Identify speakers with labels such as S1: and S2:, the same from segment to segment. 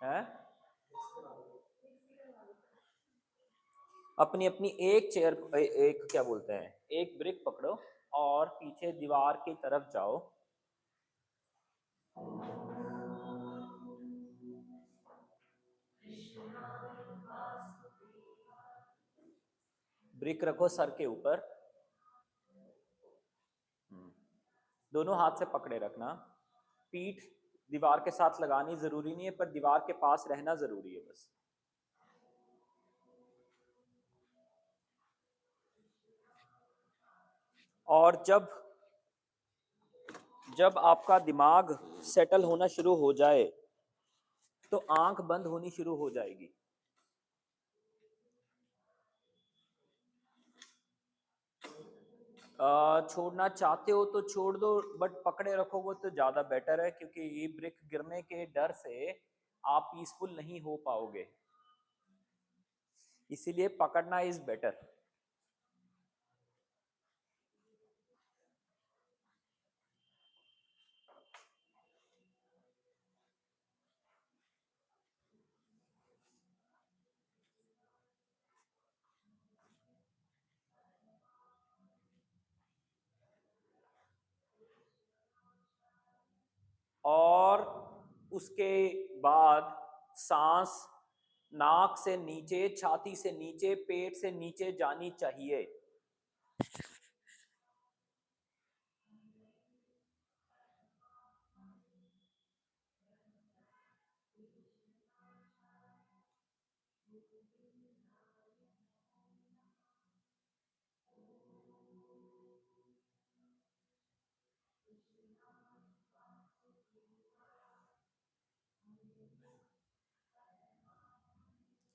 S1: है। अपनी अपनी एक चेयर, एक क्या बोलते हैं, एक ब्रिक पकड़ो और पीछे दीवार की तरफ जाओ। ब्रिक रखो सर के ऊपर। दोनों हाथ से पकड़े रखना। पीठ दीवार के साथ लगानी जरूरी नहीं है, पर दीवार के पास रहना जरूरी है बस। और जब जब आपका दिमाग सेटल होना शुरू हो जाए तो आंख बंद होनी शुरू हो जाएगी। छोड़ना चाहते हो तो छोड़ दो, बट पकड़े रखोगे तो ज्यादा बेटर है, क्योंकि ये ब्रिक गिरने के डर से आप पीसफुल नहीं हो पाओगे, इसीलिए पकड़ना इज बेटर। और उसके बाद सांस नाक से नीचे, छाती से नीचे, पेट से नीचे जानी चाहिए।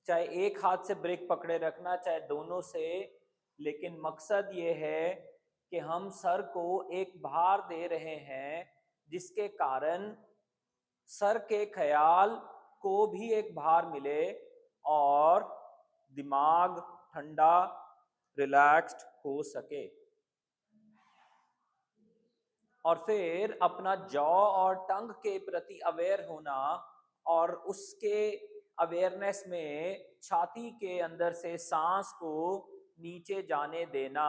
S1: चाहे एक हाथ से ब्रेक पकड़े रखना, चाहे दोनों से, लेकिन मकसद ये है कि हम सर को एक भार दे रहे हैं, जिसके कारण सर के ख्याल को भी एक भार मिले और दिमाग ठंडा, रिलैक्स्ड हो सके। और फिर अपना जॉ और टंग के प्रति अवेयर होना, और उसके अवेयरनेस में छाती के अंदर से सांस को नीचे जाने देना।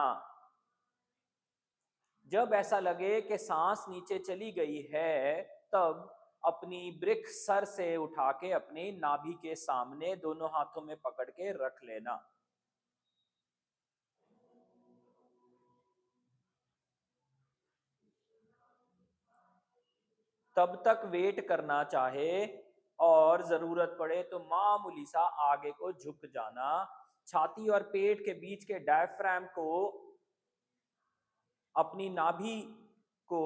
S1: जब ऐसा लगे कि सांस नीचे चली गई है, तब अपनी ब्रिक सर से उठा के अपनी नाभि के सामने दोनों हाथों में पकड़ के रख लेना। तब तक वेट करना चाहे, और जरूरत पड़े तो मामूली सा आगे को झुक जाना। छाती और पेट के बीच के डायफ्राम को, अपनी नाभि को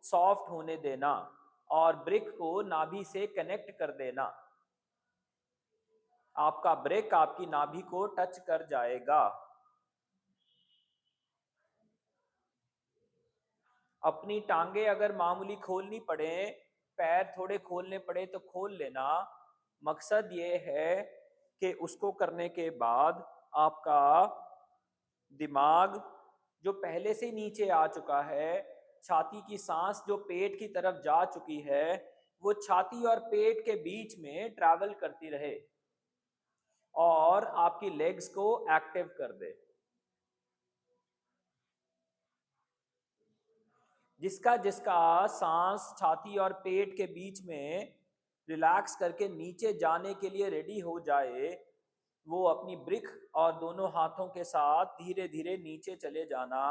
S1: सॉफ्ट होने देना और ब्रिक को नाभि से कनेक्ट कर देना। आपका ब्रिक आपकी नाभि को टच कर जाएगा। अपनी टांगे अगर मामूली खोलनी पड़े, पैर थोड़े खोलने पड़े तो खोल लेना। मकसद ये है कि उसको करने के बाद आपका दिमाग जो पहले से नीचे आ चुका है, छाती की सांस जो पेट की तरफ जा चुकी है, वो छाती और पेट के बीच में ट्रैवल करती रहे और आपकी लेग्स को एक्टिव कर दे। जिसका जिसका सांस छाती और पेट के बीच में रिलैक्स करके नीचे जाने के लिए रेडी हो जाए, वो अपनी ब्रिक और दोनों हाथों के साथ धीरे धीरे नीचे चले जाना,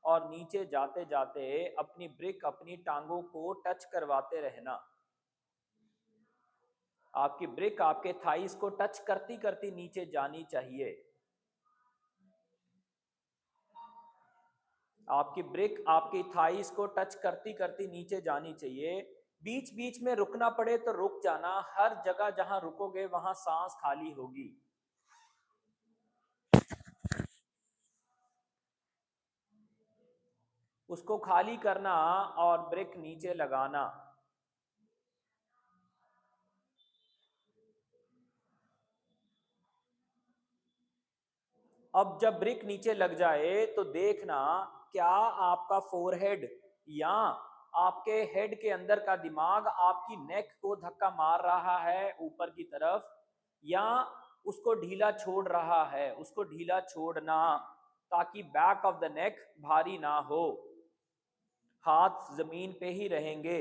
S1: और नीचे जाते जाते अपनी ब्रिक अपनी टांगों को टच करवाते रहना। आपकी ब्रिक आपके थाइस को टच करती करती नीचे जानी चाहिए। आपकी ब्रिक आपकी थाइस को टच करती करती नीचे जानी चाहिए। बीच बीच में रुकना पड़े तो रुक जाना, हर जगह जहां रुकोगे वहां सांस खाली होगी। उसको खाली करना और ब्रिक नीचे लगाना। अब जब ब्रिक नीचे लग जाए तो देखना क्या आपका फोरहेड या आपके हेड के अंदर का दिमाग आपकी नेक को धक्का मार रहा है ऊपर की तरफ, या उसको ढीला छोड़ रहा है? उसको ढीला छोड़ना, ताकि बैक ऑफ द नेक भारी ना हो, हाथ जमीन पे ही रहेंगे।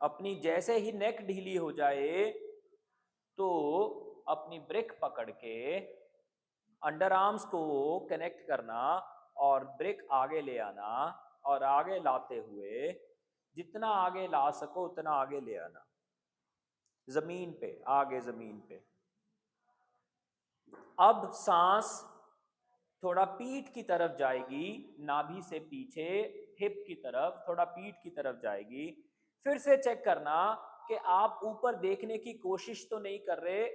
S1: अपनी जैसे ही नेक ढीली हो जाए तो अपनी ब्रेक पकड़ के अंडर आर्म्स को कनेक्ट करना और ब्रेक आगे ले आना, और आगे लाते हुए जितना आगे ला सको उतना आगे ले आना, जमीन पे, आगे जमीन पे। अब सांस थोड़ा पीठ की तरफ जाएगी, नाभि से पीछे हिप की तरफ, थोड़ा पीठ की तरफ जाएगी। फिर से चेक करना कि आप ऊपर देखने की कोशिश तो नहीं कर रहे,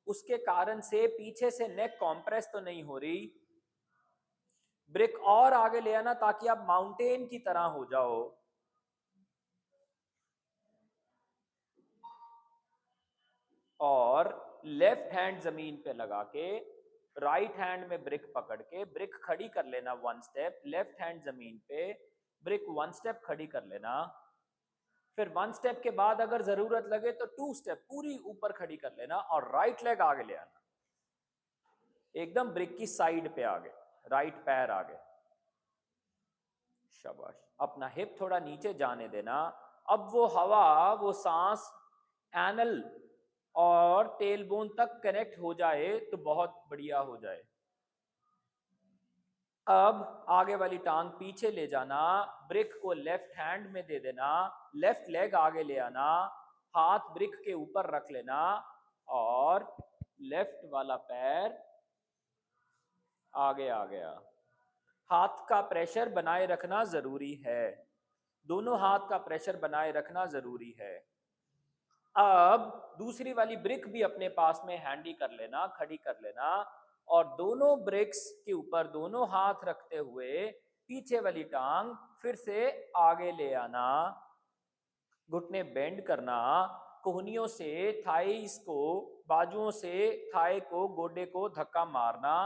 S1: उसके कारण से पीछे से नेक कॉम्प्रेस तो नहीं हो रही। ब्रेक और आगे ले आना ताकि आप माउंटेन की तरह हो जाओ। और लेफ्ट हैंड जमीन पे लगा के राइट हैंड में ब्रिक पकड़ के ब्रिक खड़ी कर लेना 1 स्टेप, लेफ्ट हैंड जमीन पे, ब्रिक 1 स्टेप खड़ी कर लेना। फिर 1 स्टेप के बाद अगर जरूरत लगे तो 2 स्टेप पूरी ऊपर खड़ी कर लेना और राइट लेग आगे ले आना, एकदम ब्रिक की साइड पे आगे, राइट पैर आगे। शाबाश। अपना हिप थोड़ा नीचे जाने देना। अब वो हवा, वो सांस एनल और टेल बोन तक कनेक्ट हो जाए तो बहुत बढ़िया हो जाए। अब आगे वाली टांग पीछे ले जाना, ब्रिक को लेफ्ट हैंड में दे देना, लेफ्ट लेग आगे ले आना, हाथ ब्रिक के ऊपर रख लेना और लेफ्ट वाला पैर आगे आ गया। हाथ का प्रेशर बनाए रखना जरूरी है, दोनों हाथ का प्रेशर बनाए रखना जरूरी है। अब दूसरी वाली ब्रिक भी अपने पास में हैंडी कर लेना, खड़ी कर लेना, और दोनों ब्रिक्स के ऊपर दोनों हाथ रखते हुए पीछे वाली टांग फिर से आगे ले आना, घुटने बेंड करना, कोहनियों से थाइस को, बाजुओं से थाई को, गोडे को धक्का मारना,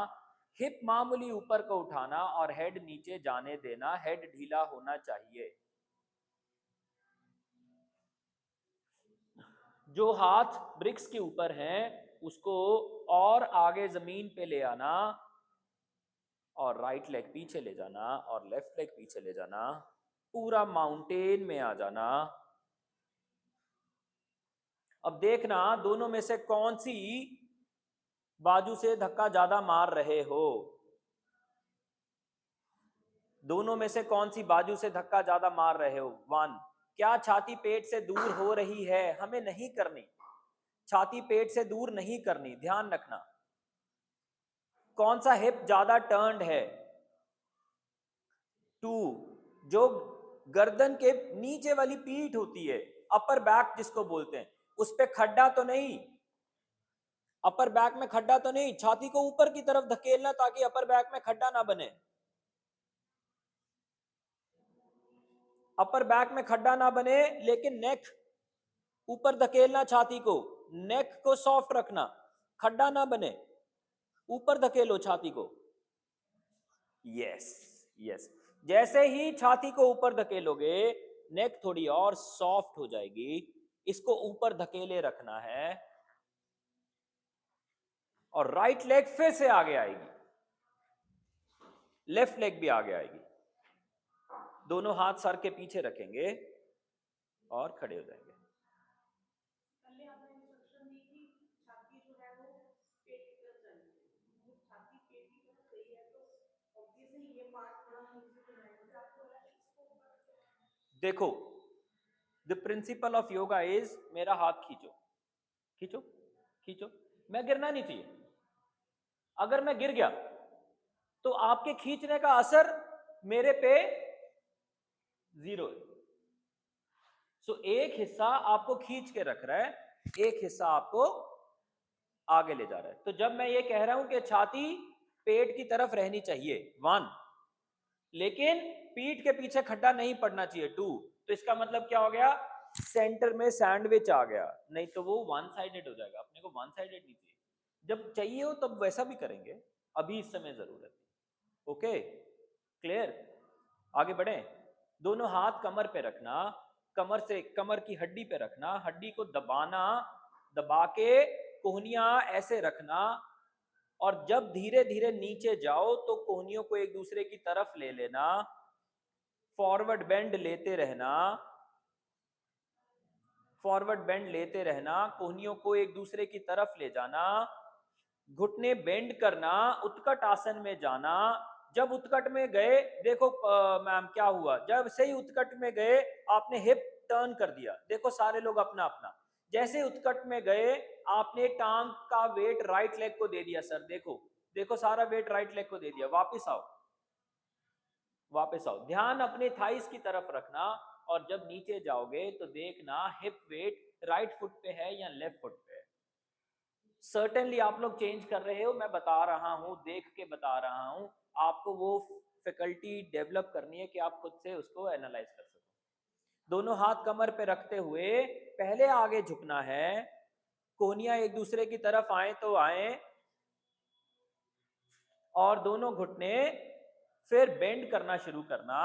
S1: हिप मामूली ऊपर को उठाना और हेड नीचे जाने देना, हेड ढीला होना चाहिए। जो हाथ ब्रिक्स के ऊपर हैं उसको और आगे जमीन पे ले आना और राइट लेग पीछे ले जाना और लेफ्ट लेग पीछे ले जाना, पूरा माउंटेन में आ जाना। अब देखना दोनों में से कौन सी बाजू से धक्का ज्यादा मार रहे हो, दोनों में से कौन सी बाजू से धक्का ज्यादा मार रहे हो। 1, क्या छाती पेट से दूर हो रही है? हमें नहीं करनी, छाती पेट से दूर नहीं करनी, ध्यान रखना। कौन सा हिप ज्यादा टर्न्ड है? 2, जो गर्दन के नीचे वाली पीठ होती है, अपर बैक जिसको बोलते हैं, उस पे खड्डा तो नहीं, अपर बैक में खड्डा तो नहीं, छाती को ऊपर की तरफ धकेलना ताकि अपर बैक में खड्डा ना बने, अपर बैक में खड्डा ना बने, लेकिन नेक ऊपर धकेलना, छाती को, नेक को सॉफ्ट रखना, खड्डा ना बने, ऊपर धकेलो छाती को। यस यस, जैसे ही छाती को ऊपर धकेलोगे नेक थोड़ी और सॉफ्ट हो जाएगी, इसको ऊपर धकेले रखना है। और राइट लेग फिर से आगे आएगी, लेफ्ट लेग भी आगे आएगी, दोनों हाथ सर के पीछे रखेंगे और खड़े हो जाएंगे। देखो, the principle of yoga is, मेरा हाथ खींचो, खींचो खींचो, मैं गिरना नहीं चाहिए। अगर मैं गिर गया तो आपके खींचने का असर मेरे पे 0 है। सो एक हिस्सा आपको खींच के रख रहा है, एक हिस्सा आपको आगे ले जा रहा है। तो जब मैं ये कह रहा हूं कि छाती पेट की तरफ रहनी चाहिए 1, लेकिन पीठ के पीछे खड्डा नहीं पड़ना चाहिए 2, तो इसका मतलब क्या हो गया? सेंटर में सैंडविच आ गया, नहीं तो वो 1 साइडेड हो जाएगा। अपने को 1 साइडेड नहीं चाहिए, जब चाहिए हो तब वैसा भी करेंगे, अभी इस समय जरूरत है। Okay, clear? आगे बढ़े। दोनों हाथ कमर पे रखना, कमर से कमर की हड्डी पे रखना, हड्डी को दबाना, दबा के कोहनियां ऐसे रखना, और जब धीरे धीरे नीचे जाओ तो कोहनियों को एक दूसरे की तरफ ले लेना, फॉरवर्ड बेंड लेते रहना, फॉरवर्ड बेंड लेते रहना, कोहनियों को एक दूसरे की तरफ ले जाना, घुटने बेंड करना, उत्कट आसन में जाना। जब उत्कट में गए, देखो मैम क्या हुआ, जब से ही उत्कट में गए आपने हिप टर्न कर दिया, देखो सारे लोग अपना अपना, जैसे उत्कट में गए आपने टांग का वेट राइट लेग को दे दिया सर, देखो देखो सारा वेट राइट लेग को दे दिया, वापस आओ, वापस आओ, ध्यान अपने थाइस की तरफ रखना, और जब नीचे जाओगे तो देखना हिप वेट राइट फुट पे है या लेफ्ट फुट पे है। सर्टेनली आप लोग चेंज कर रहे हो, मैं बता रहा हूं, देख के बता रहा हूं, आपको वो फैकल्टी डेवलप करनी है कि आप खुद से उसको एनालाइज कर सको। दोनों हाथ कमर पे रखते हुए पहले आगे झुकना है, कोहनियां एक दूसरे की तरफ आए तो आए, और दोनों घुटने फिर बेंड करना शुरू करना,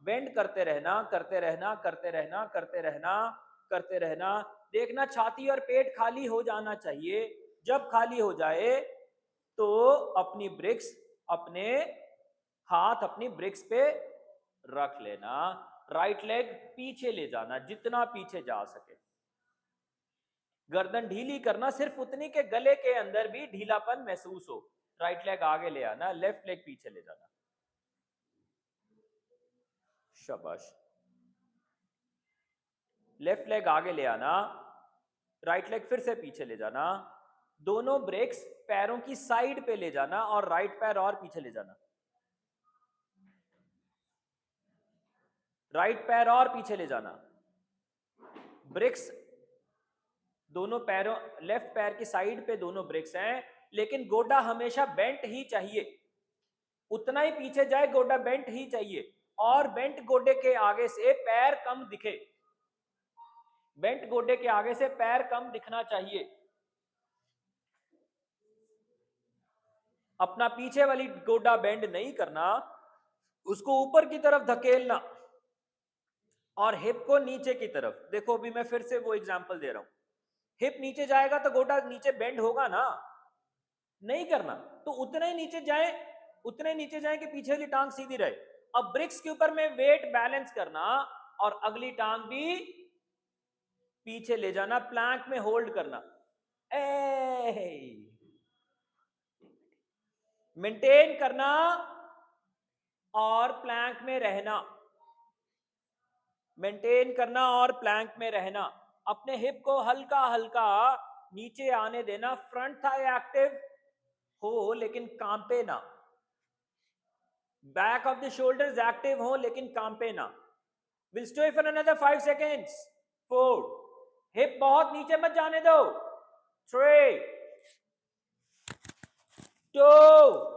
S1: बेंड करते रहना करते रहना करते रहना करते रहना करते रहना। देखना छाती और पेट खाली हो जाना चाहिए, जब खाली हो जाए तो अपनी ब्रिक्स, अपने हाथ अपनी ब्रिक्स पे रख लेना, राइट लेग पीछे ले जाना जितना पीछे जा सके, गर्दन ढीली करना सिर्फ उतनी के गले के अंदर भी ढीलापन महसूस हो, राइट लेग आगे ले आना, लेफ्ट लेग पीछे ले जाना, शाबाश। लेफ्ट लेग आगे ले आना, राइट लेग फिर से पीछे ले जाना, दोनों ब्रेक्स पैरों की साइड पे ले जाना और राइट पैर और पीछे ले जाना, राइट पैर और पीछे ले जाना, ब्रेक्स दोनों पैरों, लेफ्ट पैर की साइड पे दोनों ब्रेक्स हैं, लेकिन गोडा हमेशा बेंट ही चाहिए, उतना ही पीछे जाए गोडा बेंट ही चाहिए, और बेंट गोडे के आगे से पैर कम दिखे, बेंट गोडे के आगे से पैर कम दिखना चाहिए, अपना पीछे वाली गोडा बेंड नहीं करना, उसको ऊपर की तरफ धकेलना, और हिप को नीचे की तरफ, देखो अभी मैं फिर से वो एग्जांपल दे रहा हूं, हिप नीचे जाएगा तो गोडा नीचे बेंड होगा ना, नहीं करना, तो उतने ही नीचे जाए, उतने ही नीचे जाए कि पीछे वाली टांग सीधी रहे। अब ब्रिक्स के ऊपर में वेट बैलेंस करना, और अगली टांग भी पीछे ले जाना, प्लैंक में होल्ड करना, मेंटेन करना और प्लैंक में रहना, मेंटेन करना और प्लैंक में रहना, अपने हिप को हल्का हल्का नीचे आने देना, फ्रंट थाई एक्टिव हो लेकिन कांपे ना, back of the shoulders active हो लेकिन कांपे ना। Will stay for another 5 seconds. 4, hip बहुत नीचे मत जाने दो, 3, 2,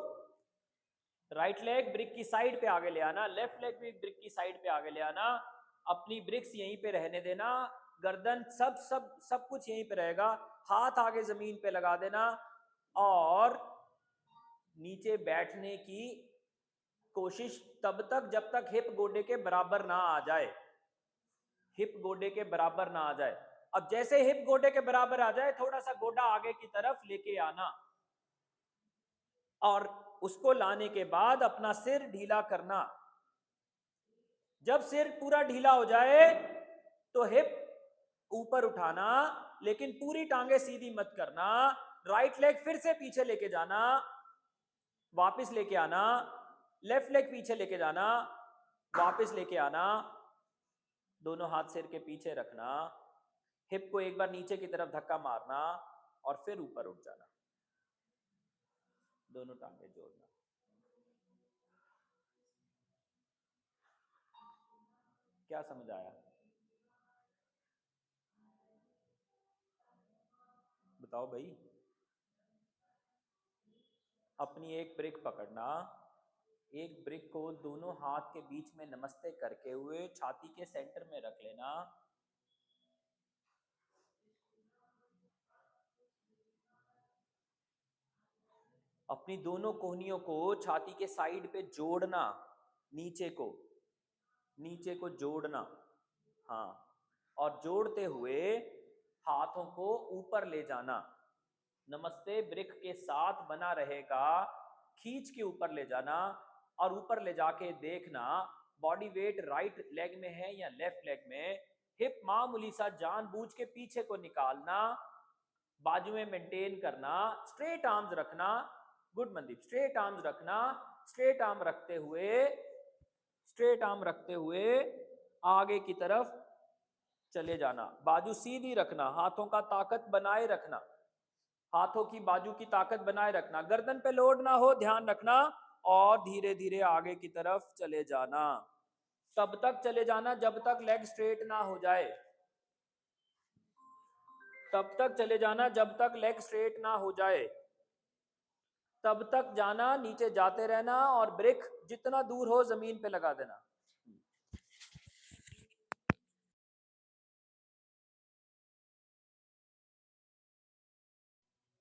S1: राइट लेग ब्रिक की साइड पे आगे ले आना, लेफ्ट लेग भी ब्रिक की साइड पे आगे ले आना, अपनी ब्रिक्स यहीं पे रहने देना, गर्दन सब सब सब कुछ यहीं पे रहेगा, हाथ आगे जमीन पे लगा देना, और नीचे बैठने की कोशिश तब तक जब तक हिप गोडे के बराबर ना आ जाए, हिप गोडे के बराबर ना आ जाए। अब जैसे हिप गोडे के बराबर आ जाए, थोड़ा सा गोडा आगे की तरफ लेके आना, और उसको लाने के बाद अपना सिर ढीला करना, जब सिर पूरा ढीला हो जाए तो हिप ऊपर उठाना, लेकिन पूरी टांगे सीधी मत करना, राइट लेग फिर से पीछे लेके जाना, वापस लेके आना, लेफ्ट लेग पीछे लेके जाना, वापस लेके आना, दोनों हाथ सिर के पीछे रखना, हिप को एक बार नीचे की तरफ धक्का मारना, और फिर ऊपर उठ जाना, दोनों टांगे जोड़ना। क्या समझ आया? बताओ भाई। अपनी एक ब्रिक पकड़ना, एक ब्रिक को दोनों हाथ के बीच में नमस्ते करके हुए छाती के सेंटर में रख लेना, अपनी दोनों कोहनियों को छाती के साइड पे जोड़ना, नीचे को जोड़ना, हाँ, और जोड़ते हुए हाथों को ऊपर ले जाना। नमस्ते ब्रिक के साथ बना रहेगा, खींच के ऊपर ले जाना और ऊपर ले जाके देखना बॉडी वेट राइट लेग में है या लेफ्ट लेग में। हिप मामूली सा जानबूझ के पीछे को निकालना, बाजू में मेंटेन करना, स्ट्रेट आर्म्स रखना। गुड मनदीप, स्ट्रेट आर्म्स रखना, स्ट्रेट आर्म रखते हुए आगे की तरफ चले जाना। बाजू सीधी रखना, हाथों का ताकत बनाए रखना, हाथों की बाजू की ताकत बनाए रखना, गर्दन पे लोड ना हो, ध्यान रखना, और धीरे धीरे आगे की तरफ चले जाना। तब तक चले जाना जब तक लेग स्ट्रेट ना हो जाए, तब तक चले जाना जब तक लेग स्ट्रेट ना हो जाए, तब तक जाना, नीचे जाते रहना और ब्रिक जितना दूर हो जमीन पे लगा देना।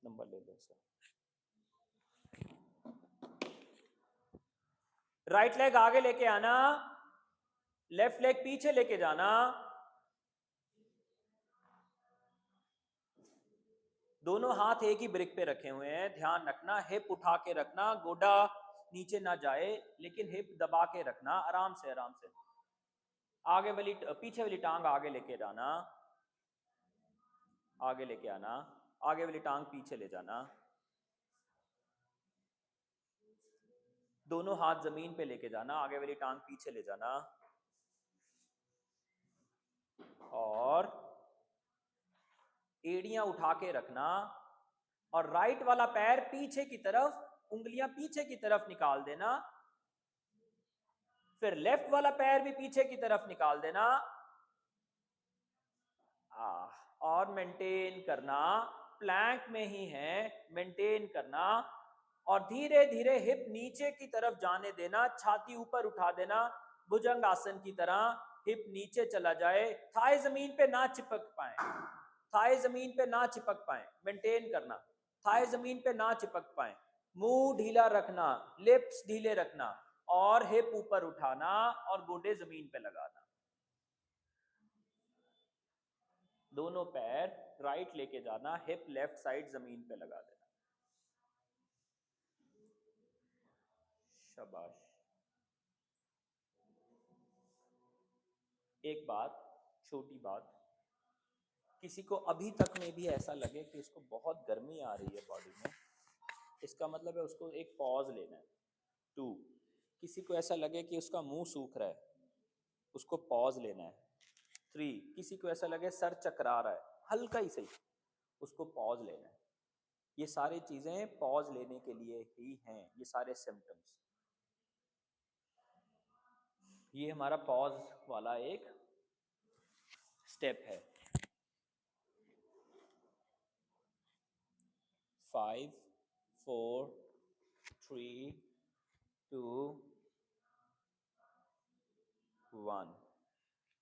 S1: नंबर ले लो सर। राइट लेग आगे लेके आना, लेफ्ट लेग पीछे लेके जाना, दोनों हाथ एक ही ब्रिक पे रखे हुए हैं, ध्यान रखना, हिप उठा के रखना, गोडा नीचे ना जाए, लेकिन हिप दबा के रखना, आराम से आराम से। आगे वाली पीछे वाली टांग आगे लेके जाना, आगे लेके आना, आगे वाली टांग पीछे ले जाना, दोनों हाथ जमीन पे लेके जाना, आगे वाली टांग पीछे ले जाना, और एड़ियां उठा के रखना, और राइट वाला पैर पीछे की तरफ, उंगलियां पीछे की तरफ निकाल देना, फिर लेफ्ट वाला पैर भी पीछे की तरफ निकाल देना, और मेंटेन करना, प्लैंक में ही है, मेंटेन करना, और धीरे धीरे हिप नीचे की तरफ जाने देना, छाती ऊपर उठा देना, भुजंग आसन की तरह हिप नीचे चला जाए, थाई जमीन पे ना चिपक पाए, थाई जमीन पे ना चिपक पाए, मेंटेन करना, थाई जमीन पे ना चिपक पाए, मुंह ढीला रखना, लिप्स ढीले रखना, और हिप ऊपर उठाना और गोडे जमीन पे लगाना। दोनों पैर राइट लेके जाना, हिप लेफ्ट साइड जमीन पे लगा देना। शाबाश। एक बात, छोटी बात, किसी को अभी तक में भी ऐसा लगे कि इसको बहुत गर्मी आ रही है बॉडी में, इसका मतलब है उसको एक पॉज लेना है। 2, किसी को ऐसा लगे कि उसका मुंह सूख रहा है, उसको पॉज लेना है। 3, किसी को ऐसा लगे सर चकरा रहा है, हल्का ही सही, उसको पॉज लेना है। ये सारी चीजें पॉज लेने के लिए ही हैं, ये सारे सिम्टम्स। ये हमारा पॉज वाला एक स्टेप है। 5, 4, 3, 2, 1।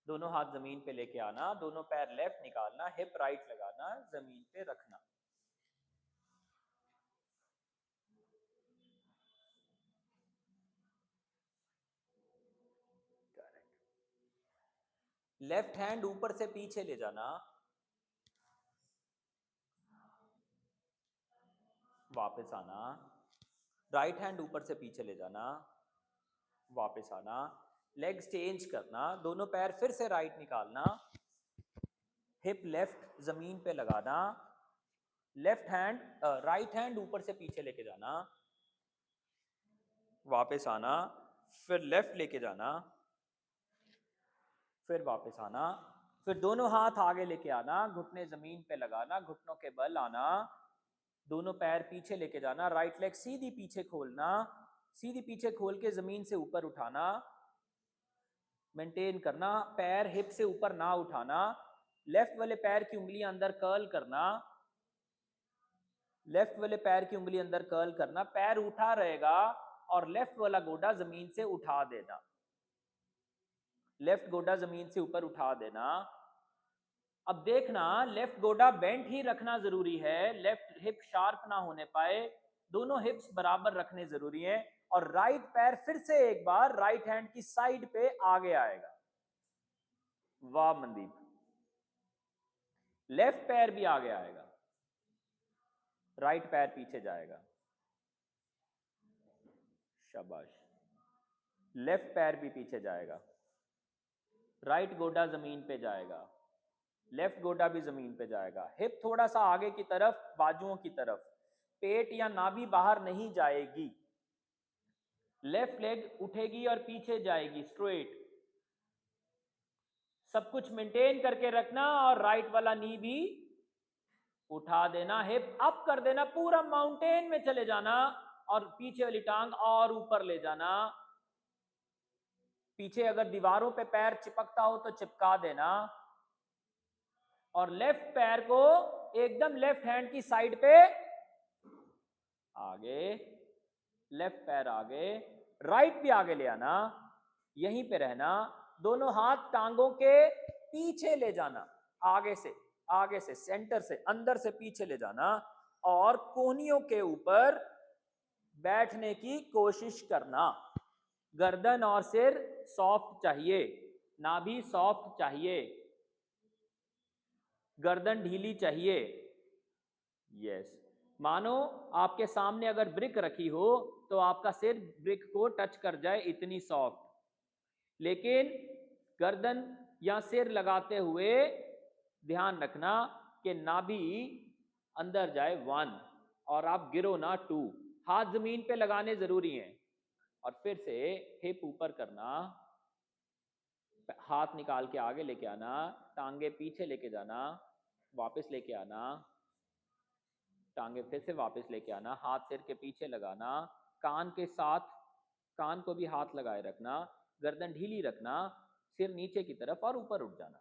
S1: दोनों हाथ जमीन पे लेके आना, दोनों पैर लेफ्ट निकालना, हिप राइट लगाना, जमीन पे रखना। लेफ्ट हैंड ऊपर से पीछे ले जाना, वापस आना, राइट हैंड ऊपर से पीछे ले जाना, वापस आना, लेग चेंज करना, दोनों पैर फिर से राइट निकालना, हिप लेफ्ट जमीन पे लगाना, लेफ्ट हैंड राइट हैंड ऊपर से पीछे लेके जाना, वापस आना, फिर लेफ्ट लेके जाना, फिर वापस आना, फिर दोनों हाथ आगे लेके आना, घुटने जमीन पे लगाना, घुटनों के बल आना, दोनों पैर पीछे लेके जाना, राइट लेग सीधी पीछे खोलना, सीधी पीछे खोल के जमीन से ऊपर उठाना, मेंटेन करना, पैर हिप से ऊपर ना उठाना, लेफ्ट वाले पैर की उंगली अंदर कर्ल करना, लेफ्ट वाले पैर की उंगली अंदर कर्ल करना, पैर उठा रहेगा और लेफ्ट वाला गोडा जमीन से उठा देना, लेफ्ट गोडा जमीन से ऊपर उठा देना। अब देखना, लेफ्ट गोडा बेंट ही रखना जरूरी है, लेफ्ट हिप शार्प ना होने पाए, दोनों हिप्स बराबर रखने जरूरी है। और राइट पैर फिर से एक बार राइट हैंड की साइड पे आगे आएगा। वाह मनदीप। लेफ्ट पैर भी आगे आएगा, राइट पैर पीछे जाएगा, शाबाश। लेफ्ट पैर भी पीछे जाएगा, राइट गोडा जमीन पे जाएगा, लेफ्ट गोडा भी जमीन पे जाएगा, हिप थोड़ा सा आगे की तरफ, बाजुओं की तरफ, पेट या नाभि बाहर नहीं जाएगी, लेफ्ट लेग उठेगी और पीछे जाएगी स्ट्रेट, सब कुछ मेंटेन करके रखना। और राइट वाला नी भी उठा देना, हिप अप कर देना, पूरा माउंटेन में चले जाना और पीछे वाली टांग और ऊपर ले जाना। पीछे अगर दीवारों पे पैर चिपकता हो तो चिपका देना और लेफ्ट पैर को एकदम लेफ्ट हैंड की साइड पे आगे, लेफ्ट पैर आगे, राइट भी आगे ले आना, यहीं पे रहना, दोनों हाथ टांगों के पीछे ले जाना, आगे से सेंटर से अंदर से पीछे ले जाना और कोहनियों के ऊपर बैठने की कोशिश करना। गर्दन और सिर सॉफ्ट चाहिए, नाभि सॉफ्ट चाहिए, गर्दन ढीली चाहिए। यस, मानो आपके सामने अगर ब्रिक रखी हो तो आपका सिर ब्रिक को टच कर जाए, इतनी सॉफ्ट। लेकिन गर्दन या सिर लगाते हुए ध्यान रखना कि नाभि अंदर जाए 1 और आप गिरो ना 2। हाथ जमीन पे लगाने जरूरी हैं। और फिर से हिप ऊपर करना, हाथ निकाल के आगे लेके आना, टांगे पीछे लेके जाना, वापस लेके आना, टांगे फिर से वापस लेके आना, हाथ सिर के पीछे लगाना, कान के साथ कान को भी हाथ लगाए रखना, गर्दन ढीली रखना, सिर नीचे की तरफ और ऊपर उठ जाना।